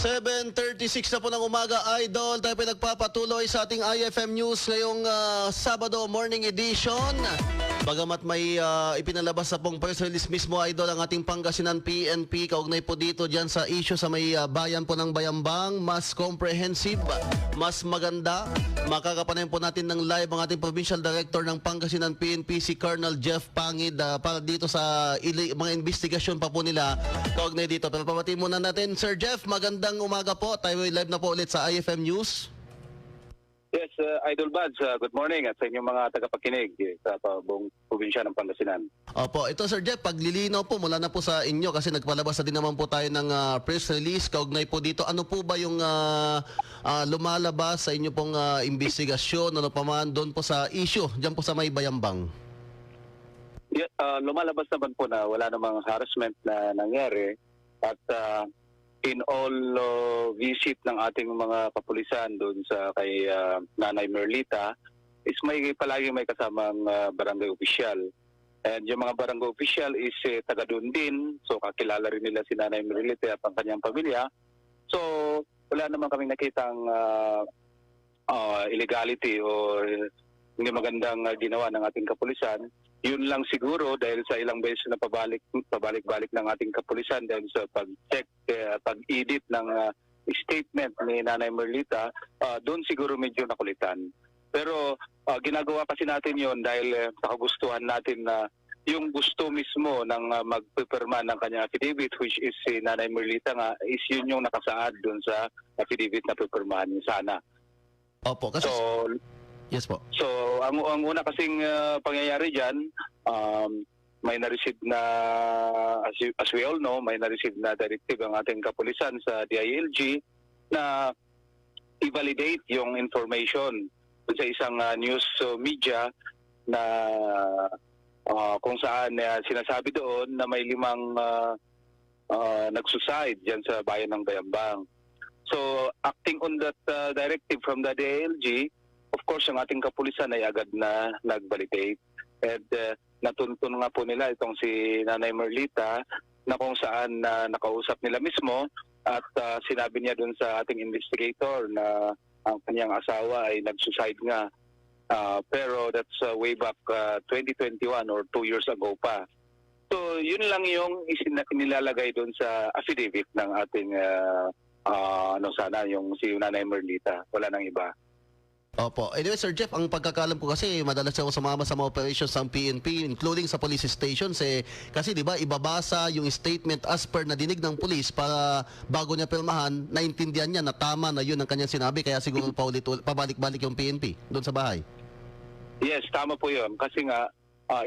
7:36 na po ng umaga, Idol. Tayo pinagpapatuloy sa ating IFM News ngayong Sabado morning edition. Bagamat may ipinalabas sa pong press release mismo, Idol, ang ating Pangasinan PNP. Kaugnay po dito dyan sa issue sa may bayan po ng Bayambang. Mas comprehensive, mas maganda. Makakapanayin po natin ng live ang ating Provincial Director ng Pangasinan PNP, si Colonel Jeff Pangid, para dito sa mga investigasyon pa po nila kaugnay dito. Pero pamatiin muna natin, Sir Jeff, magandang umaga po. Tayo live na po ulit sa IFM News. Yes, Idol Buds, good morning at sa inyong mga tagapakinig sa buong probinsya ng Pangasinan. Opo, ito Sir Jeff, paglilinaw po mula na po sa inyo kasi nagpalabas na din naman po tayo ng press release kaugnay po dito. Ano po ba yung lumalabas sa inyo pong investigasyon, ano pa man doon po sa issue, dyan po sa may Bayambang? Yeah, lumalabas naman po na wala namang harassment na nangyari at in all visit ng ating mga kapulisan doon sa kay Nanay Merlita is palagi may kasamang barangay official. And yung mga barangay official is taga doon din. So kakilala rin nila si Nanay Merlita at ang kanyang pamilya. So wala naman kaming nakitang illegality o hindi magandang ginawa ng ating kapulisan. Yun lang siguro dahil sa ilang beses na pabalik-balik ng ating kapulisan dahil sa pag-check, pag-edit ng statement ni Nanay Merlita, doon siguro medyo nakulitan. Pero ginagawa kasi natin yon dahil sa kagustuhan natin na yung gusto mismo ng magpipirma ng kanyang affidavit, which is si Nanay Merlita nga, is yun yung nakasaad doon sa affidavit na pipirmahan niya sana. Opo, kasi... So, yes po. So, ang una kasing pangyayari dyan, may na-receive na, as we all know, may na-receive na directive ang ating kapulisan sa DILG na i-validate yung information sa isang news media na kung saan sinasabi doon na may 5 nagsuicide dyan sa bayan ng Bayambang. So, acting on that directive from the DILG, of course, ang ating kapulisan ay agad na nag-validate. And natuntun nga po nila itong si Nanay Merlita na kung saan nakausap nila mismo at sinabi niya dun sa ating investigator na ang kanyang asawa ay nag-suicide nga. Pero that's way back 2021 or 2 years ago pa. So yun lang yung nilalagay dun sa affidavit ng ating yung si Nanay Merlita. Wala nang iba. Opo. Anyway, Sir Jeff, ang pagkakalam ko kasi madalas ako sumama sa mga operations ng PNP, including sa police stations kasi 'di ba ibabasa yung statement as per na dinig ng police para bago niya pirmahan, naintindihan niya na tama na yun ang kanyang sinabi kaya siguro pabalik-balik yung PNP doon sa bahay. Yes, tama po 'yun kasi nga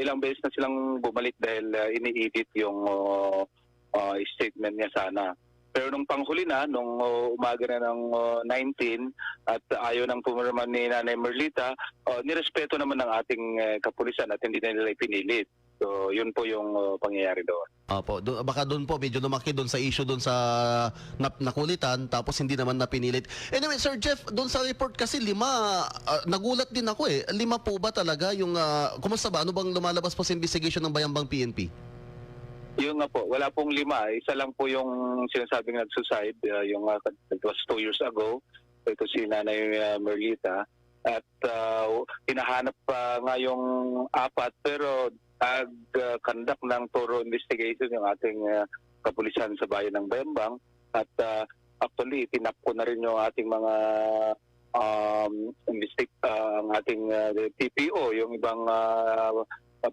ilang beses na silang bumalik dahil ini-edit yung statement niya sana. Pero nung panghuli na, nung umaga na ng 19 at ayaw ng pumirma ni Nanay Merlita, nirespeto naman ng ating kapulisan at hindi na nila pinilit. So yun po yung pangyayari doon. Opo, baka doon po medyo lumaki doon sa issue doon sa nakulitan tapos hindi naman napinilit. Anyway, Sir Jeff, doon sa report kasi 5, nagulat din ako 5 po ba talaga yung kumusta ba? Ano bang lumalabas po sa investigation ng Bayambang PNP? Yung nga po, wala pong 5. Isa lang po yung sinasabing nag-suicide, yung it was 2 years ago. Ito si Nanay Merlita. At hinahanap pa nga yung 4 pero nag-conduct ng thorough investigation yung ating kapulisan sa bayan ng Bayambang. At actually, tinap ko na rin yung ating mga ang ating TPO, yung ibang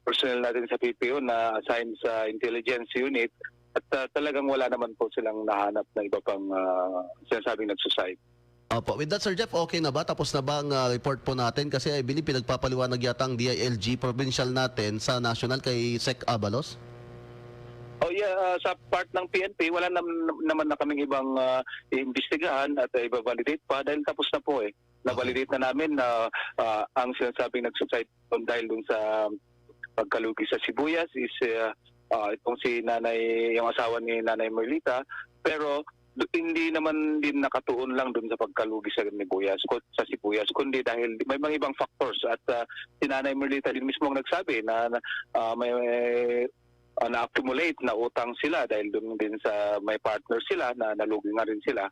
personnel natin sa PPO na assigned sa intelligence unit at talagang wala naman po silang nahanap na iba pang sinasabing nagsuicide. Opo. With that, Sir Jeff, okay na ba? Tapos na ba ang report po natin? Kasi I believe pinagpapaliwanag yata ang DILG provincial natin sa national kay Sec Abalos? Oh yeah, sa part ng PNP, wala naman na kaming ibang iimbestigahan at i-validate pa dahil tapos na po Na-validate na namin na ang sinasabing nagsuicide dahil dun sa pagkalugi sa sibuyas is itong si Nanay, yung asawa ni Nanay Merlita, pero hindi naman din nakatuon lang dun sa pagkalugi sa sibuyas, kundi dahil may mga ibang factors at si Nanay Merlita din mismo nagsabi na may na-accumulate na utang sila dahil dun din sa may partner sila na nalugi nga rin sila.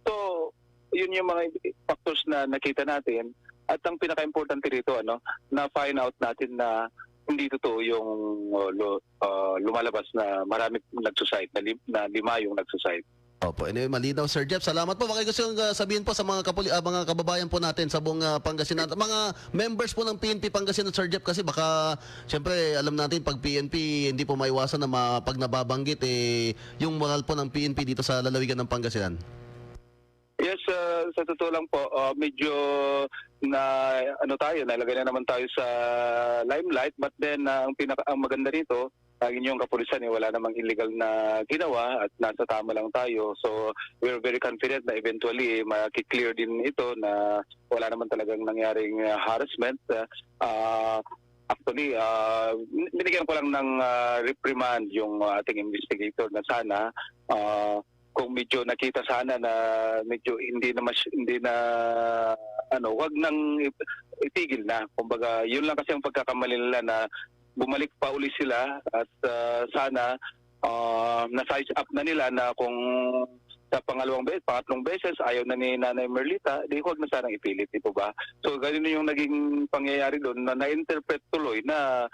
So, yun yung mga factors na nakita natin. At ang pinaka-importante rito, na find out natin na hindi totoo yung lumalabas na marami nagsusite, na 5 yung nagsusite. Opo, anyway, malinaw Sir Jeff. Salamat po. Baka gusto yung sabihin po sa mga mga kababayan po natin sa buong Pangasinan. Mga members po ng PNP Pangasinan, Sir Jeff, kasi baka siyempre alam natin pag PNP hindi po maiwasan na pag nababanggit yung moral po ng PNP dito sa lalawigan ng Pangasinan. Yes, sa totoo lang po, medyo nalagay na naman tayo sa limelight, but then ang maganda rito, lagi yung kapulisan wala namang illegal na ginawa at nasa tama lang tayo. So we're very confident na eventually makiklear din ito na wala naman talagang nangyaring harassment. Actually, binigyan ko lang ng reprimand yung ating investigator na sana kung medyo nakita sana na medyo hindi na wag nang itigil na. Kumbaga, yun lang kasi ang pagkakamali nila na bumalik pa uli sila at sana na-size up na nila na kung sa pangatlong beses ayaw na ni Nanay Merlita, di huwag na sanang ipilit, ito ba? So ganun yung naging pangyayari doon na na-interpret tuloy na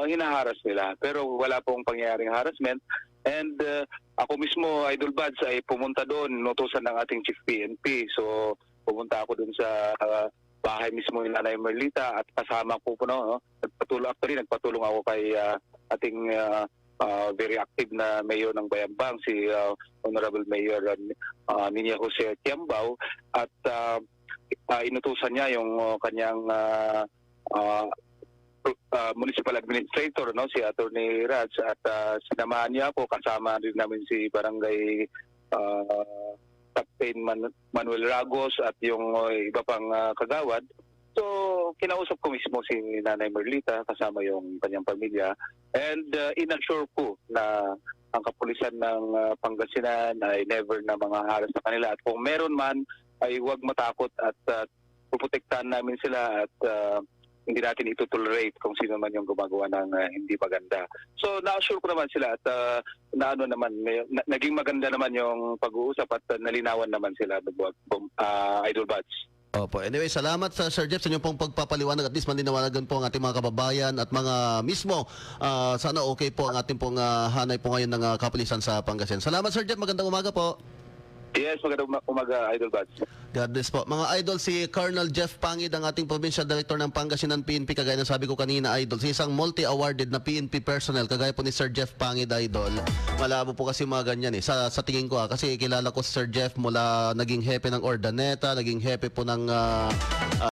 hinaharas nila. Pero wala pong pangyayaring harassment. And ako mismo, Idol Buds, ay pumunta doon, nutusan ng ating Chief PNP. So pumunta ako doon sa bahay mismo ni Nanay Merlita at kasama ko po, nagpatulong ako kay ating very active na mayor ng Bayambang, si Honorable Mayor Nina Jose Tiambao, at inutusan niya yung kanyang municipal administrator, si Attorney Raj, at sinamahan niya ako, kasama rin namin si Barangay Captain Manuel Ragos at yung iba pang kagawad. So, kinausap ko mismo si Nanay Merlita kasama yung kanyang pamilya, and in-assure ko na ang kapulisan ng Pangasinan ay never na mga haras sa kanila, at kung meron man ay huwag matakot at puprotektahan namin sila at hindi natin itutolerate kung sino man yung gumagawa ng hindi maganda. So, na-assure ko naman sila at naging maganda naman yung pag-uusap at nalinawan naman sila, Idol Buds. Opo. Anyway, salamat sa Sir Jeff sa inyong pong pagpapaliwanag. At least maninawagan po ang ating mga kababayan at mga mismo. Sana okay po ang ating pong hanay po ngayon ng kapulisan sa Pangasinan. Salamat Sir Jeff. Magandang umaga po. Yes, magandang umaga, Idol Buds. God bless po. Mga idol, si Colonel Jeff Pangid, ang ating Provincial Director ng Pangasinan PNP, kagaya ng sabi ko kanina, idol, si isang multi-awarded na PNP personnel, kagaya po ni Sir Jeff Pangid, idol. Malabo po kasi mga ganyan sa tingin ko kasi kilala ko si Sir Jeff mula naging hepe ng Ordaneta, naging hepe po ng